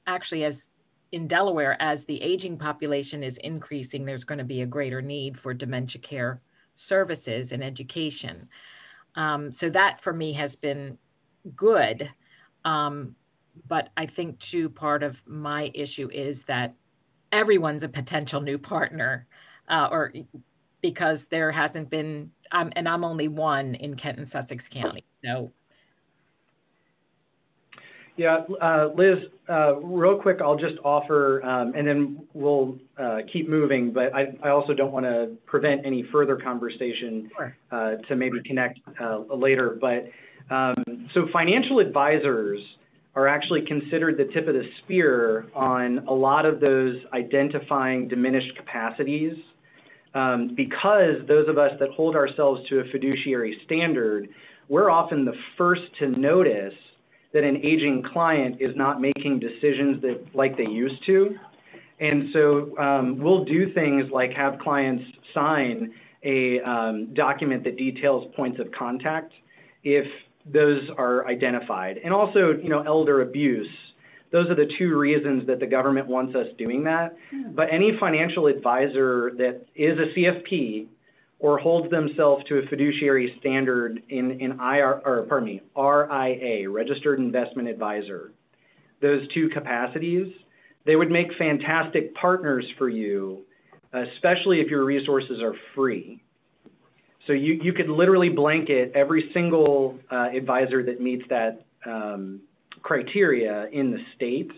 F: actually as in Delaware, as the aging population is increasing, there's going to be a greater need for dementia care services and education. So that for me has been good. But I think too, part of my issue is that everyone's a potential new partner, or because there hasn't been, and I'm only one in Kent and Sussex County. So.
A: Yeah, Liz, real quick, I'll just offer, and then we'll keep moving, but I also don't want to prevent any further conversation to maybe connect later. But so financial advisors are actually considered the tip of the spear on a lot of those identifying diminished capacities, because those of us that hold ourselves to a fiduciary standard, we're often the first to notice that an aging client is not making decisions like they used to. And so we'll do things like have clients sign a document that details points of contact if those are identified. And also, you know, elder abuse. Those are the two reasons that the government wants us doing that. But any financial advisor that is a CFP or holds themselves to a fiduciary standard in RIA, Registered Investment Advisor, those two capacities, they would make fantastic partners for you, especially if your resources are free. So you could literally blanket every single advisor that meets that criteria in the state,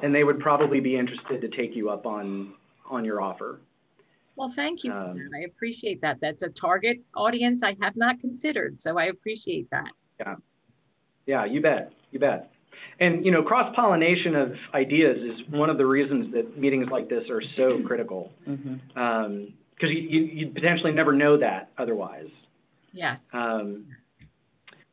A: and they would probably be interested to take you up on your offer.
F: Well, thank you for that. I appreciate that. That's a target audience I have not considered, so I appreciate that.
A: Yeah, you bet, you bet. And, you know, cross-pollination of ideas is one of the reasons that meetings like this are so critical, because you potentially never know that otherwise.
F: Yes.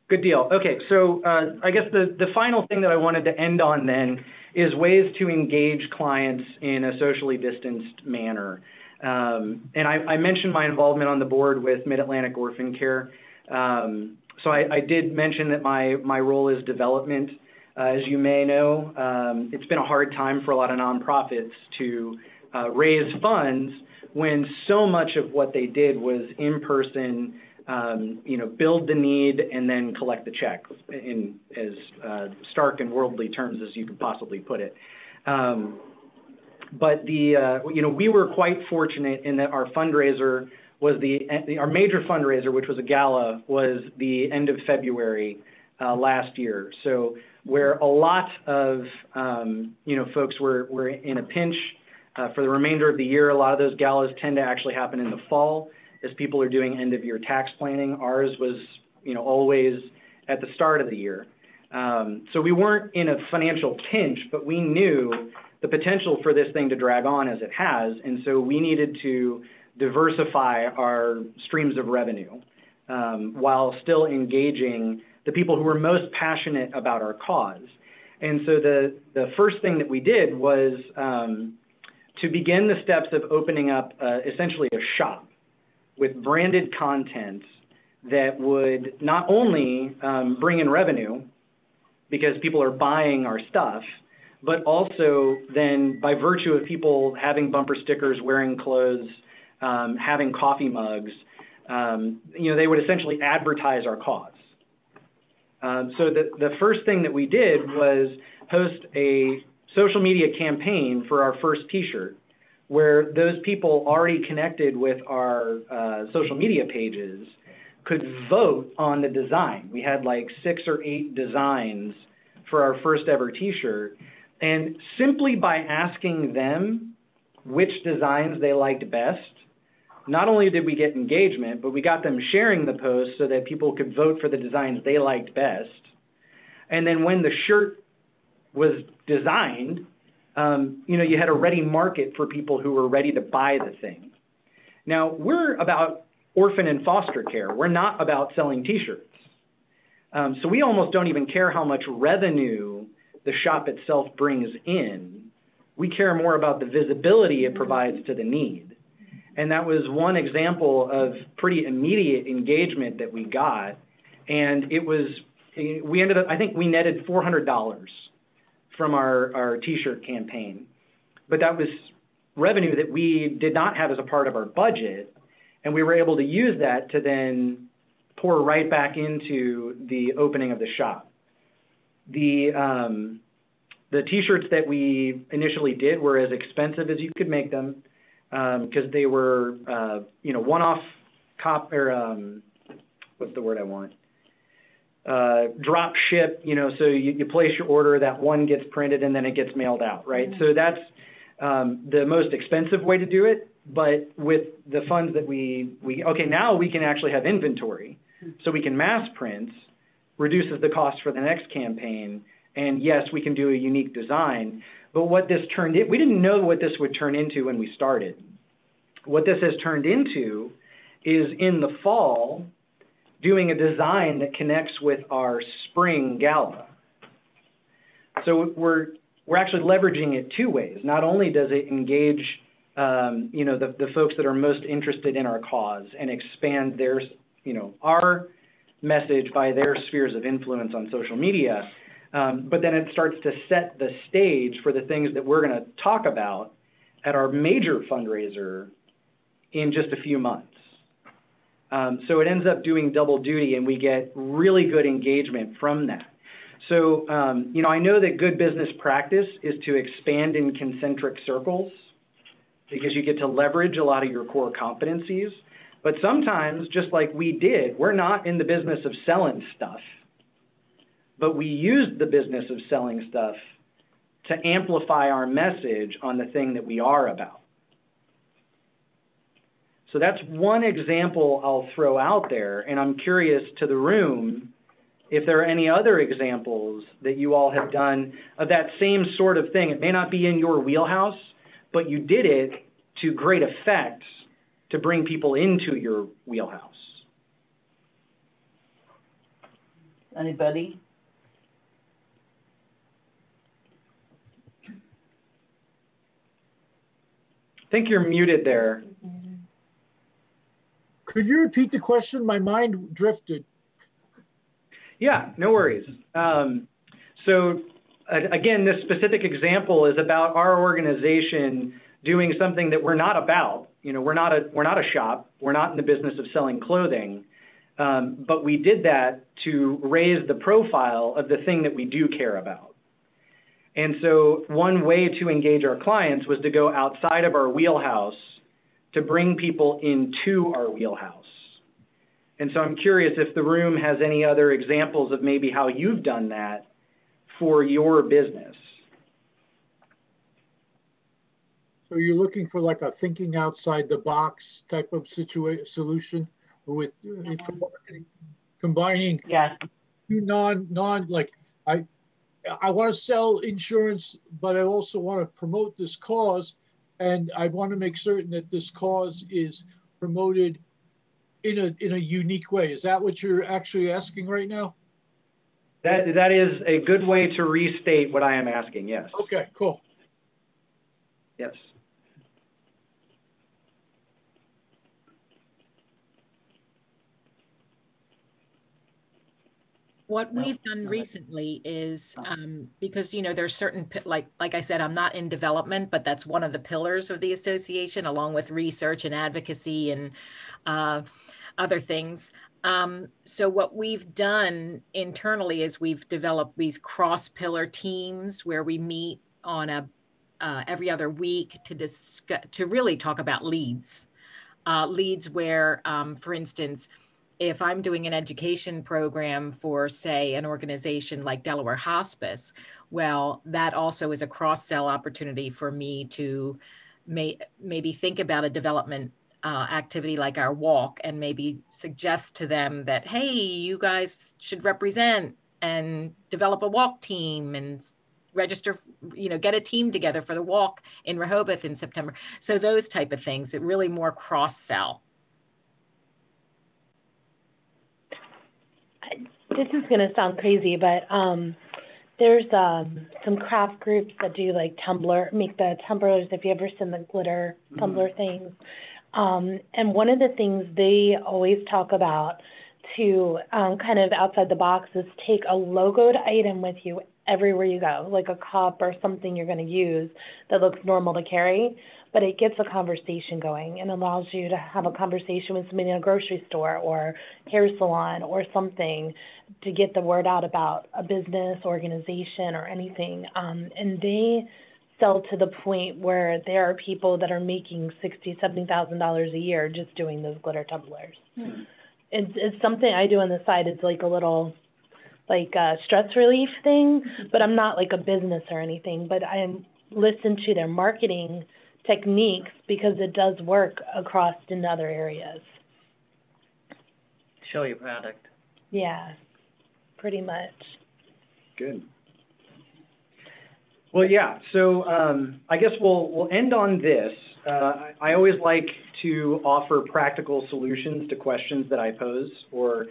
A: Good deal. Okay, so I guess the final thing that I wanted to end on then is ways to engage clients in a socially distanced manner. And I mentioned my involvement on the board with Mid-Atlantic Orphan Care. So I did mention that my role is development. As you may know, it's been a hard time for a lot of nonprofits to raise funds when so much of what they did was in person, you know, build the need and then collect the check in as stark and worldly terms as you could possibly put it. But you know, we were quite fortunate in that our fundraiser was our major fundraiser, which was a gala, was the end of February last year. So where a lot of you know, folks were in a pinch for the remainder of the year, a lot of those galas tend to actually happen in the fall as people are doing end of year tax planning. Ours was, you know, always at the start of the year. So we weren't in a financial pinch, but we knew the potential for this thing to drag on as it has, and so we needed to diversify our streams of revenue while still engaging the people who were most passionate about our cause. And so the first thing that we did was to begin the steps of opening up essentially a shop with branded content that would not only bring in revenue because people are buying our stuff, but also then by virtue of people having bumper stickers, wearing clothes, having coffee mugs, You know, they would essentially advertise our cause. So the first thing that we did was host a social media campaign for our first T-shirt, where those people already connected with our social media pages could vote on the design. We had like 6 or 8 designs for our first ever T-shirt, and simply by asking them which designs they liked best, not only did we get engagement, but we got them sharing the post so that people could vote for the designs they liked best. And then when the shirt was designed, you know, you had a ready market for people who were ready to buy the thing. Now, we're about orphan and foster care. We're not about selling T-shirts. So we almost don't even care how much revenue the shop itself brings in. We care more about the visibility it provides to the need. And that was one example of pretty immediate engagement that we got. And it was, we ended up, I think we netted $400 from our T-shirt campaign. But that was revenue that we did not have as a part of our budget. And we were able to use that to then pour right back into the opening of the shop. The T-shirts that we initially did were as expensive as you could make them, because they were, you know, one-off what's the word I want? Drop ship, you know, so you place your order, that one gets printed and then it gets mailed out, right? Mm-hmm. So that's the most expensive way to do it. But with the funds that okay, now we can actually have inventory. So we can mass print, reduces the cost for the next campaign. And yes, we can do a unique design. But what this turned in, we didn't know what this would turn into when we started. What this has turned into is in the fall, doing a design that connects with our spring gala. So we're actually leveraging it 2 ways. Not only does it engage you know, the folks that are most interested in our cause and expand their, you know, our message by their spheres of influence on social media, but then it starts to set the stage for the things that we're going to talk about at our major fundraiser in just a few months. So it ends up doing double duty, and we get really good engagement from that. So, you know, I know that good business practice is to expand in concentric circles, because you get to leverage a lot of your core competencies. But sometimes, just like we did, we're not in the business of selling stuff, but we used the business of selling stuff to amplify our message on the thing that we are about. So that's one example I'll throw out there, and I'm curious to the room if there are any other examples that you all have done of that same sort of thing. It may not be in your wheelhouse, but you did it to great effect to bring people into your wheelhouse.
B: Anybody?
A: I think you're muted there.
C: Could you repeat the question? My mind drifted.
A: Yeah, no worries. So again, this specific example is about our organization doing something that we're not about. You know, we're not a shop. We're not in the business of selling clothing. But we did that to raise the profile of the thing that we do care about. And so one way to engage our clients was to go outside of our wheelhouse to bring people into our wheelhouse. And so I'm curious if the room has any other examples of maybe how you've done that for your business.
C: So you're looking for like a thinking outside the box type of solution with for marketing, combining two like I want to sell insurance, but I also want to promote this cause, and I want to make certain that this cause is promoted in a unique way. Is that what you're actually asking right now?
A: That is a good way to restate what I am asking, yes.
C: Okay, cool.
A: Yes.
F: What we've done recently is because, you know, there's certain, like I said, I'm not in development, but that's one of the pillars of the association, along with research and advocacy. And other things. So what we've done internally is we've developed these cross-pillar teams where we meet on a every other week to discuss, to really talk about leads. Leads where, for instance, if I'm doing an education program for, say, an organization like Delaware Hospice, well, that also is a cross-sell opportunity for me to maybe think about a development activity like our walk and maybe suggest to them that, hey, you guys should represent and develop a walk team and register, get a team together for the walk in Rehoboth in September. So those type of things, it really more cross-sell.
D: This is going to sound crazy, but there's some craft groups that do like tumbler, make the tumblers, if you ever seen the glitter tumbler things. And one of the things they always talk about to kind of outside the box is take a logoed item with you everywhere you go, like a cup or something you're going to use that looks normal to carry, but it gets a conversation going and allows you to have a conversation with somebody in a grocery store or hair salon or something to get the word out about a business, organization, or anything. And they sell to the point where there are people that are making $60,000, $70,000 a year just doing those glitter tumblers. Hmm. It's something I do on the side. It's like a little stress relief thing, but I'm not like a business or anything, but I listen to their marketing techniques because it does work across in other areas.
B: Show your product.
D: Yeah, pretty much.
A: Good. Well, yeah, so I guess we'll end on this. I always like to offer practical solutions to questions that I pose or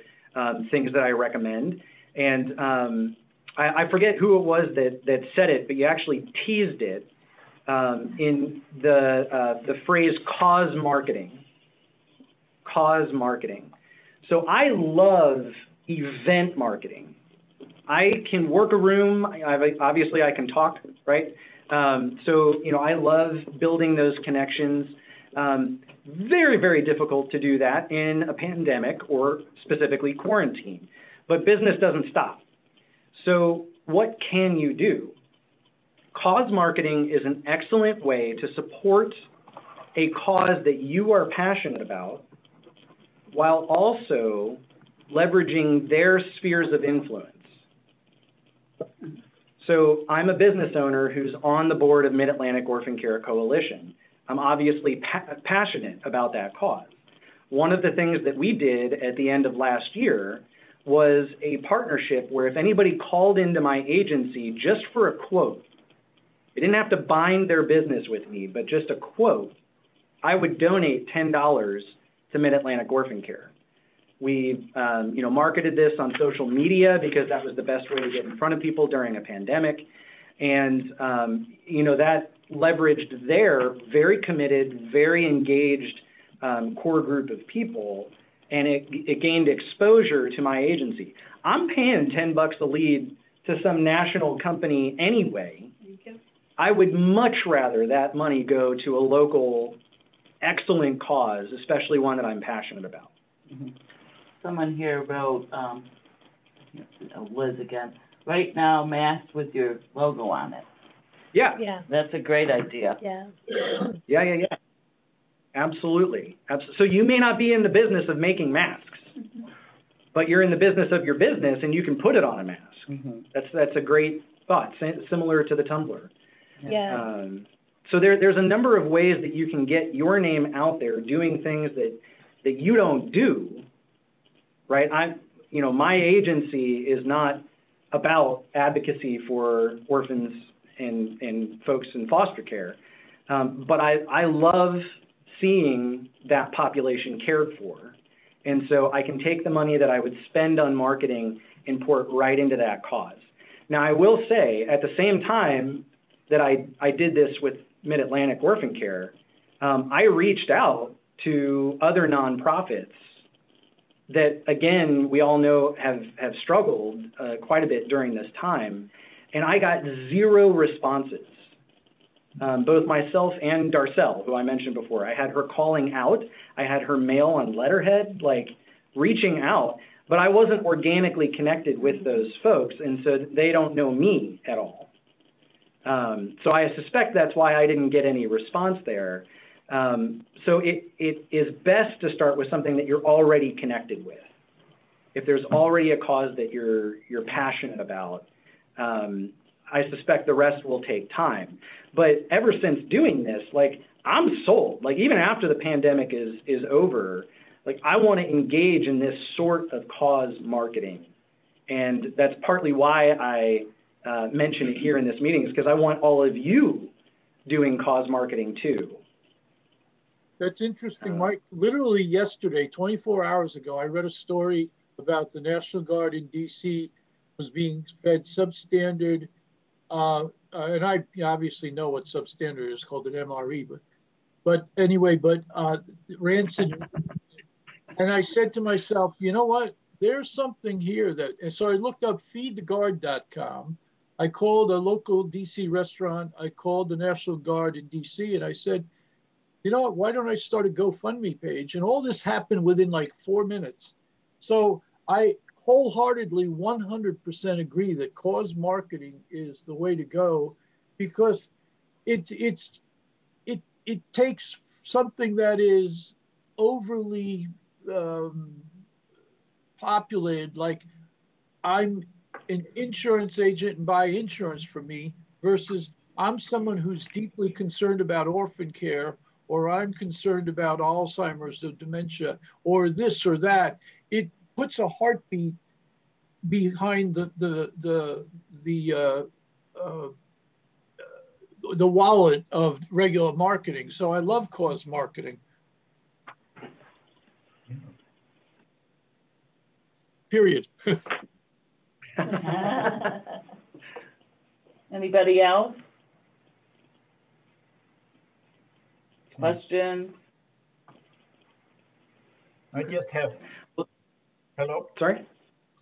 A: things that I recommend. And I forget who it was that said it, but you actually teased it in the phrase cause marketing. Cause marketing. So I love event marketing. I can work a room. Obviously, I can talk, right? So, I love building those connections. Very, very difficult to do that in a pandemic or specifically quarantine. But business doesn't stop. So what can you do? Cause marketing is an excellent way to support a cause that you are passionate about while also leveraging their spheres of influence. So I'm a business owner who's on the board of Mid-Atlantic Orphan Care Coalition. I'm obviously passionate about that cause. One of the things that we did at the end of last year was a partnership where if anybody called into my agency just for a quote, they didn't have to bind their business with me, but just a quote, I would donate $10 to Mid-Atlantic Orphan Care. We, marketed this on social media because that was the best way to get in front of people during a pandemic. And, that leveraged their very committed, very engaged core group of people, and it gained exposure to my agency. I'm paying $10 a lead to some national company anyway. I would much rather that money go to a local excellent cause, especially one that I'm passionate about.
B: Mm-hmm. Someone here wrote, Liz again, right now masks with your logo on it.
A: Yeah.
D: Yeah.
B: That's a great idea.
D: Yeah.
A: Yeah. Absolutely. So you may not be in the business of making masks, but you're in the business of your business and you can put it on a mask. Mm-hmm. That's a great thought, similar to the tumbler.
D: Yeah.
A: So there's a number of ways that you can get your name out there doing things that you don't do, right? My agency is not about advocacy for orphans and folks in foster care, but I love seeing that population cared for. And so I can take the money that I would spend on marketing and pour it right into that cause. Now, I will say, at the same time that I did this with Mid-Atlantic Orphan Care, I reached out to other nonprofits that, again, we all know have struggled quite a bit during this time, and I got zero responses. both myself and Darcel, who I mentioned before. I had her calling out. I had her mail on letterhead, like reaching out, but I wasn't organically connected with those folks, and so they don't know me at all. So I suspect that's why I didn't get any response there. So it is best to start with something that you're already connected with. If there's already a cause that you're passionate about, I suspect the rest will take time. But ever since doing this, like, I'm sold. Like, even after the pandemic is over, like, I want to engage in this sort of cause marketing. And that's partly why I mention it here in this meeting, is because I want all of you doing cause marketing too.
C: That's interesting, Mike. Literally yesterday, 24 hours ago, I read a story about the National Guard in DC was being fed substandard, and I obviously know what substandard is, called an MRE, but anyway, rancid. And I said to myself, you know what? There's something here and so I looked up feedtheguard.com. I called a local DC restaurant. I called the National Guard in DC, and I said, you know what, why don't I start a GoFundMe page? And all this happened within like 4 minutes. So I wholeheartedly 100% agree that cause marketing is the way to go, because it takes something that is overly populated, like I'm an insurance agent and buy insurance for me, versus I'm someone who's deeply concerned about orphan care, or I'm concerned about Alzheimer's or dementia or this or that. It puts a heartbeat behind the wallet of regular marketing. So I love cause marketing. Period.
B: Anybody else? Questions?
G: I just have, hello?
A: Sorry?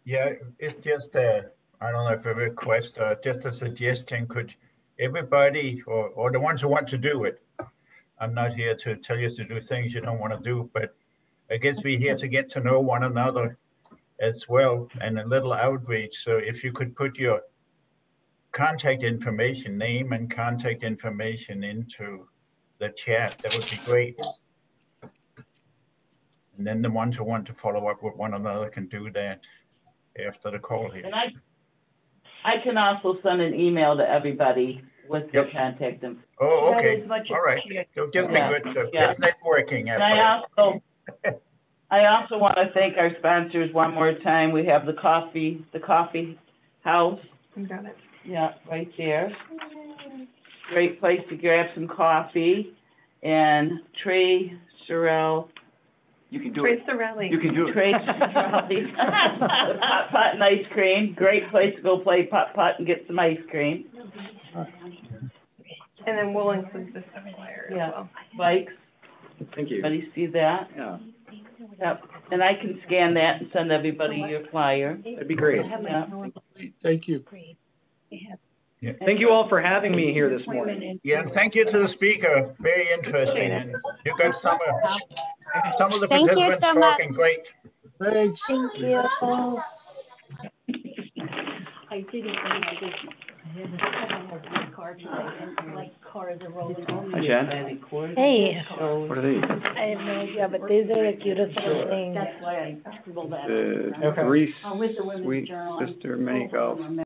G: Yeah, it's just I don't know if a request or just a suggestion. Could everybody, or the ones who want to do it, I'm not here to tell you to do things you don't want to do, but I guess we're here to get to know one another as well, and a little outreach. So if you could put your contact information, name and contact information into the chat, that would be great. And then the ones who want to follow up with one another can do that after the call here.
B: And I can also send an email to everybody with their contact information.
G: Oh, okay.
E: That is much
G: All right. So just be good. So it's networking.
B: And I also want to thank our sponsors one more time. We have the coffee house.
D: You got it.
B: Yeah, right there. Great place to grab some coffee. And Trey Sorrell.
A: You can do
D: Trace
A: it.
D: the rally.
A: You can do it.
B: Trey Sorrell. The Pot and ice cream. Great place to go play pot and get some ice cream.
D: And then we'll include this flyer as well.
B: Bikes.
A: Thank you.
B: Everybody see that?
A: Yeah,
B: Yep. And I can scan that and send everybody your flyer.
A: that'd be great.
B: Yeah.
C: Thank you.
G: Yeah.
A: Thank you all for having me here this morning.
G: Yeah, and thank you to the speaker. Very interesting. And you got some of the
H: Thank you
G: participants
H: so
G: talking
H: much.
G: great.
C: Thanks.
D: Thank you.
E: I didn't, I have a car tonight, and like cars are rolling on
A: Hi,
E: me.
A: Jen.
D: Hey,
A: What are these?
D: I have no idea, but these are the cutest little things.
E: That's why I scribbled that.
A: Okay.
I: Reese,
E: With the Women's
I: Sweet
E: Journal.
I: Sister, Mini Golf.